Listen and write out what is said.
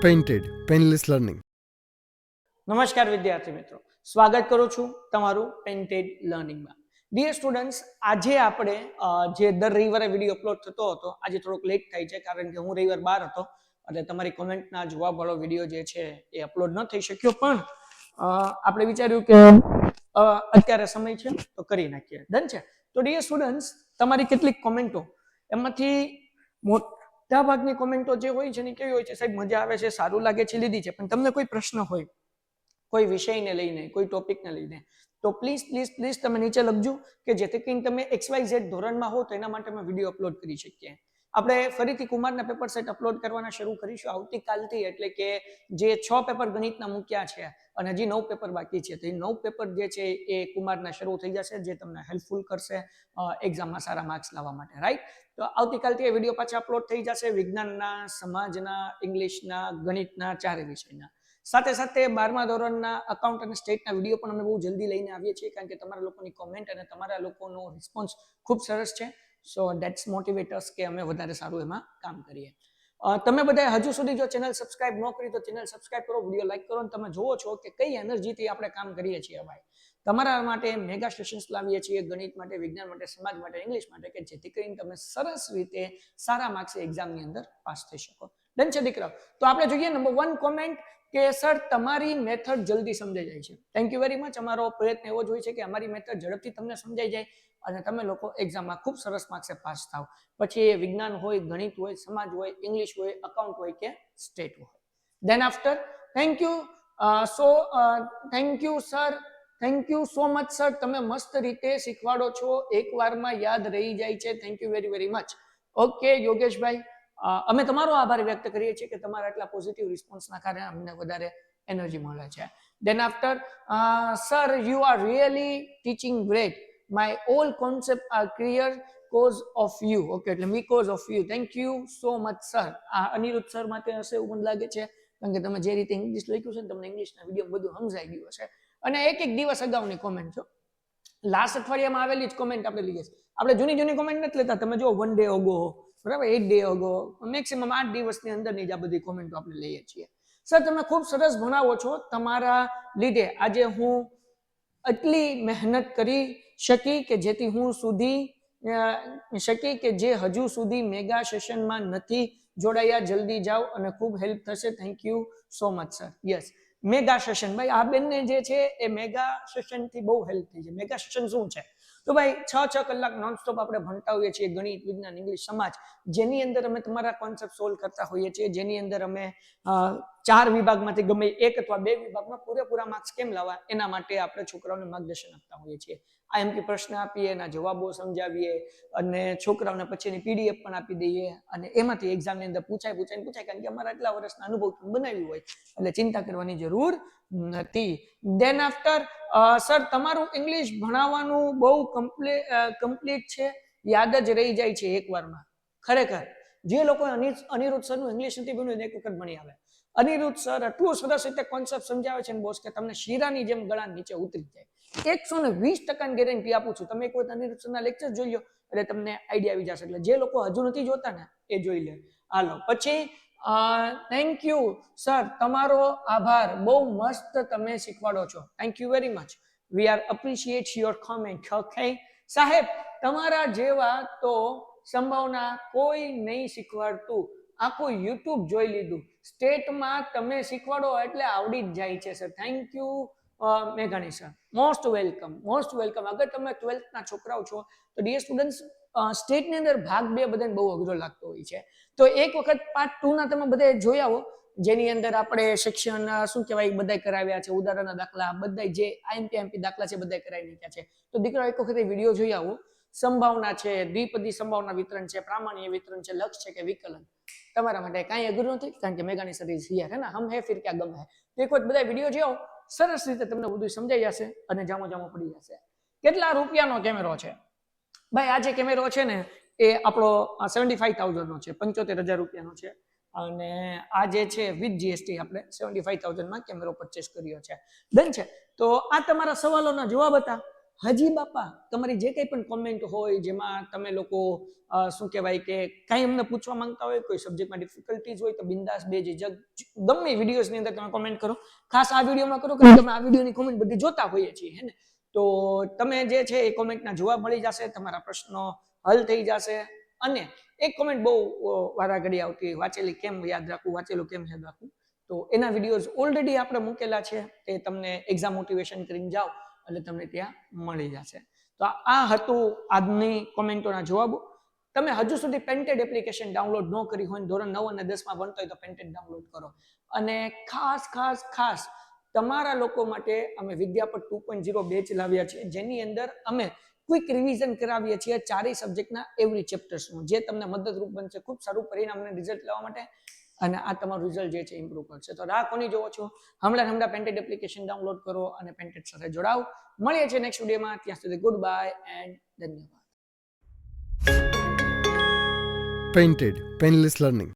Painted painless learning. નમસ્કાર વિદ્યાર્થી મિત્રો, સ્વાગત કરું છું તમારું પેઇન્ટેડ લર્નિંગમાં. ડિયર સ્ટુડન્ટ્સ, આજે આપણે જે દર રવિવારે વિડીયો અપલોડ થતો હતો, આજે થોડોક લેટ થાય છે કારણ કે હું રવિવાર બહાર હતો એટલે તમારી કોમેન્ટના જવાબવાળો વિડીયો જે છે એ અપલોડ ન થઈ શક્યો, પણ આપણે વિચાર્યું કે અત્યારે સમય છે તો કરી નાખીએ. ડન છે. તો ડિયર સ્ટુડન્ટ્સ, તમારી કેટલીક કોમેન્ટો, એમાંથી મોટા ભાગની કોમેન્ટો જે હોય છે ને કેવી હોય છે, સાહેબ મજા આવે છે, સારું લાગે છે, લીધી છે, પણ તમને કોઈ પ્રશ્ન હોય કોઈ વિષયને લઈને, કોઈ ટોપિકને લઈને, તો પ્લીઝ પ્લીઝ પ્લીઝ તમે નીચે લખજો કે જેથી કરીને તમે XYZ ધોરણમાં હો તો એના માટે અમે વિડીયો અપલોડ કરી શકીએ. આપણે ફરીથી કુમારના પેપર સેટ અપલોડ કરવાના શરૂ કરીશું આવતીકાલથી, એટલે કે જે 6 પેપર ગણિતના મૂક્યા છે અને હજી 9 પેપર બાકી છે, તો એ 9 પેપર જે છે એ કુમારના શરૂ થઈ જશે, જે તમને હેલ્પફુલ કરશે એક્ઝામમાં સારા માર્ક્સ લાવવા માટે. રાઈટ? તો આવતીકાલથી એ વિડીયો પાછા અપલોડ થઈ જશે, વિજ્ઞાનના, સમાજના, ઇંગ્લિશના, ગણિતના, ચારે વિષયના. સાથે સાથે 12મા ધોરણના અકાઉન્ટ અને સ્ટેટના વિડીયો પણ અમે બહુ જલ્દી લઈને આવીએ છીએ, કારણ કે તમારા લોકોની કોમેન્ટ અને તમારા લોકોનો રિસ્પોન્સ ખૂબ સરસ છે. સો ધેટ્સ મોટિવેટર્સ કે અમે વધારે સારું એમાં કામ કરીએ. તમે બધા હજુ સુધી જો ચેનલ સબસ્ક્રાઇબ ન કરી તો ચેનલ સબસ્ક્રાઇબ કરો, વિડીયો લાઈક કરો, અને તમે જુઓ છો કે કઈ એનર્જીથી આપણે કામ કરીએ છીએ. ભાઈ, તમારા માટે મેગા સેશન્સ લાવીએ છીએ, ગણિત માટે, વિજ્ઞાન માટે, સમાજ માટે, ઇંગ્લિશ માટે, કે જેથી કરીને તમે સરસ રીતે સારા માર્ક્સે એક્ઝામની અંદર પાસ થઈ શકો. ડન છે દીકરાઓ? તો આપણે જોઈએ નંબર 1 કોમેન્ટ કે સર તમારી મેથડ જલ્દી સમજાઈ જાય છે. Thank you very much. અમારો પ્રયત્ન એવો જ હોય છે કે અમારી મેથડ ઝડપથી તમને સમજાઈ જાય અને તમે લોકો એક્ઝામમાં ખૂબ સરસ માર્ક્સે પાસ થાવ. પછી એ વિજ્ઞાન હોય, ગણિત હોય, સમાજ હોય, ઇંગ્લિશ હોય, અકાઉન્ટ હોય કે સ્ટેટ હોય. Than after thank you thank you sir, thank you so much sir, તમે મસ્ત રીતે શીખવાડો છો, એકવારમાં યાદ રહી જાય છે. Thank you very very much. Okay Yogeshbhai, અમે તમારો આભાર વ્યક્ત કરીએ છીએ કે તમારા એટલા પોઝિટિવ રિસ્પોન્સના કારણે અમને વધારે એનર્જી મળે છે. Then after sir, you are really teaching great, my all concept are clear cause of you. Okay, એટલે because of you. Thank you so much sir. આ અનિરુદ્ધ સર માટે હશે એવું મને લાગે છે, કારણ કે તમે જે રીતે ઇંગ્લિશ લખ્યું છે ને, તમને ઇંગ્લિશના વિડીયો બધું સમજાઈ ગયું હશે. અને એક દિવસ અગાઉની કોમેન્ટ છો, લાસ્ટ અઠવાડિયામાં આવેલી જ કોમેન્ટ આપણે લઈએ છીએ. આપણે જૂની કોમેન્ટ નથી લેતા. તમે જો 1 ડે અગો, બરાબર, 8 ડે અગો, મેક્સિમમ 8 દિવસની અંદરની જ આ બધી કોમેન્ટો આપણે લઈએ છીએ. સર તમે ખૂબ સરસ ભણાવો છો, તમારા લીધે આજે હું એટલી મહેનત કરી શકી કે જેથી હું શકી કે જે હજુ સુધી મેગા સેશનમાં નથી જોડાયા. જલ્દી જાઓ અને ખૂબ હેલ્પ થશે. Thank you so much sir. Yes, mega session. ભાઈ, આ બેનને જે છે એ મેગા સેશન થી બહુ હેલ્પ થઈ છે. મેગા સેશન શું છે? તો ભાઈ 6 કલાક નોનસ્ટોપ આપણે ભણતા હોઈએ છીએ, ગણિત, વિજ્ઞાન, ઇંગ્લિશ, સમાજ, જેની અંદર અમે તમારા કોન્સેપ્ટ સોલ્વ કરતા હોઈએ છીએ, જેની અંદર અમે 4 વિભાગમાંથી ગમે 1 અથવા 2 વિભાગમાં પૂરેપૂરા માર્ક્સ કેમ લાવવા એના માટે આપણે છોકરાઓને માર્ગદર્શન આપતા હોઈએ છીએ. આઈએમપી પ્રશ્ન આપીએ, એના જવાબો સમજાવીએ અને છોકરાઓને પછીની PDF પણ આપી દઈએ, અને એમાંથી એક્ઝામની અંદર પૂછાય, કારણ કે અમારા એટલા વર્ષના અનુભવ બનાવ્યું હોય એટલે ચિંતા કરવાની જરૂર નથી. ધેન આફ્ટર સર, તમારું ઇંગ્લિશ ભણાવવાનું બહુ કમ્પ્લીટ છે, યાદ જ રહી જાય છે એકવારમાં. ખરેખર જે લોકો અનિરુદ્ધ સરનું ઇંગ્લિશ નથી ભણ્યું એક વખત ભણી આવે. અનિરુદ્ધ સર એટલું સરસ રીતે કોન્સેપ્ટ સમજાવે છે ને બોસ, કે તમને શીરાની જેમ ગળા નીચે ઉતરી જાય. 120% ગેરંટી આપું છું. તમે એક વખત અનિરુદ્ધ સરના લેક્ચર જોઈ લો એટલે તમને આઈડિયા આવી જશે. એટલે જે લોકો હજુ નથી જોતા ને એ જોઈ લે. હાલો, પછી થેન્ક યુ સર, તમારો આભાર, બહુ મસ્ત તમે શીખવાડો છો. Thank you very much. We are appreciate your comment. Okay સાહેબ, તમારા જેવા તો સંભાવના કોઈ નહીં શીખવાડતું, આખું યુટ્યુબ જોઈ લીધું. સ્ટેટમાં તમે શીખવાડો એટલે આવડી જ જાય છે સર. થેન્ક યુ મેઘાણી sir. Most welcome, most welcome. અગર તમે 12th ના છોકરાઓ છો તો ડિયર સ્ટુડન્ટ્સ, સ્ટેટની અંદર ભાગ 2 બધાને બહુ અઘરો લાગતો હોય છે. તો એક વખત પાર્ટ 2 ના તમે બધા જોઈ આવો, જેની અંદર આપણે સેક્શન શું કહેવાય બધા કરાવ્યા છે, ઉદાહરણના દાખલા બધા જે આઈએમપી દાખલા છે બધા કરાવી નાખ્યા છે. તો દીકરા એક વખત વિડીયો જોઈ આવો. સંભાવના છે, દ્વિપદી સંભાવના વિતરણ છે, પ્રામાણ્ય વિતરણ છે, લક્ષ છે કે વિકલન, તમારા માટે કાંઈ અઘરું નથી, કારણ કે મેઘાણી સર ઇઝ હિયર, હે ના, હમ હે ફિર ક્યા ગમ હે. તો એક વખત બધા વિડીયો જોયો, સરસ રીતે તમને બધું સમજાઈ જશે અને જામો પડી જશે. કેટલા રૂપિયાનો કેમેરો છે? ભાઈ, આ જે કેમેરો છે ને એ આપણો 75,000 નો છે, 75,000 રૂપિયાનો છે. અને આ જે છે વિથ જીએસટી આપણે 75,000 માં કેમેરો પરચેસ કર્યો છે. ડન છે. તો આ તમારા સવાલોના જવાબ હતા. હજી બાપા તમારી જે કંઈ પણ કોમેન્ટ હોય જેમાં તમે લોકો શું કહેવાય કે કાંઈ અમને પૂછવા માંગતા હોય, કોઈ સબ્જેક્ટમાં ડિફિકલ્ટીઝ હોય તો બિંદાસ બેઝિઝક ગમે વિડીયોઝની અંદર તમે કોમેન્ટ કરો. ખાસ આ વિડીયોમાં કરો કે તમે આ વિડીયોની કોમેન્ટ બધી જોતા હોઈએ છીએ હે ને, તો તમે જે છે એ કોમેન્ટના જવાબ મળી જશે, તમારા પ્રશ્નો હલ થઈ જશે. અને એક કોમેન્ટ બહુ વારાઘડી આવતી, વાંચેલી કેમ યાદ રાખવું, વાંચેલું કેમ યાદ રાખવું, તો એના વિડીયોઝ ઓલરેડી આપણે મૂકેલા છે, તે તમને એક્ઝામ મોટિવેશન કરીને જાઓ એટલે તમને ત્યાં મળી જશે. તો આ હતું આજની કોમેન્ટોના જવાબો. તમે હજુ સુધી પેન્ટેડ એપ્લિકેશન ડાઉનલોડ ન કરી હોય, ધોરણ 9 અને 10 માં ભણતા હોય તો પેન્ટેડ ડાઉનલોડ કરો. અને ખાસ ખાસ ખાસ તમારા લોકો માટે અમે વિદ્યાપટ 2.0 બેચ લાવ્યા છે, જેની અંદર અમે ક્વિક રિવિઝન કરાવીએ છીએ ચારેય સબ્જેક્ટના એવરી ચેપ્ટર્સનું, જે તમને મદદરૂપ બનશે ખૂબ સારું પરિણામ અને રિઝલ્ટ લેવા માટે. અને આ તમારું રિઝલ્ટ જે છે ઇમ્પ્રૂવ કરશે. તો રાહ કોની જોવો છો? હમણાં પેન્ટેડ એપ્લિકેશન ડાઉનલોડ કરો અને પેન્ટેડ સાથે જોડાઓ. મળીએ છીએ નેક્સ્ટ વિડીયોમાં. ત્યાં સુધી ગુડ બાય એન્ડ ધન્યવાદ. Painted Painless Learning.